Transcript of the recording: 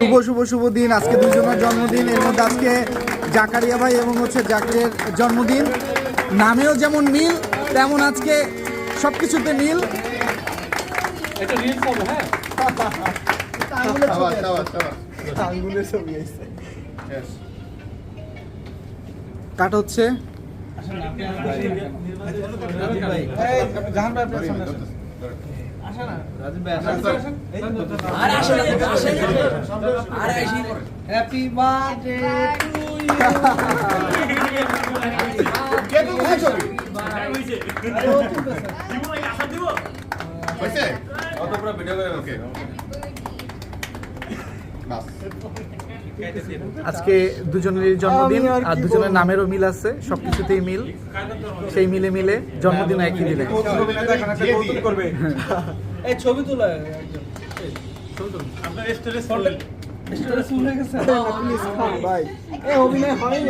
শুভ শুভ শুভ দিন। আজকে দুজনের জন্মদিন, এর মধ্যে আজকে জাকারিয়া ভাই এবং জাকের জন্মদিন। নামেও যেমন মিল তেমন আজকে সবকিছুতে মিল। কাট হচ্ছে। হ্যাপি বার্থডে আজকে দুজনের জন্মদিন আর দুজনের নামেরও মিল আছে, সবকিছুতেই মিল। সেই মিলে মিলে জন্মদিন একই দিনে। এই ছবি তোলা অভিনয় হয়নি।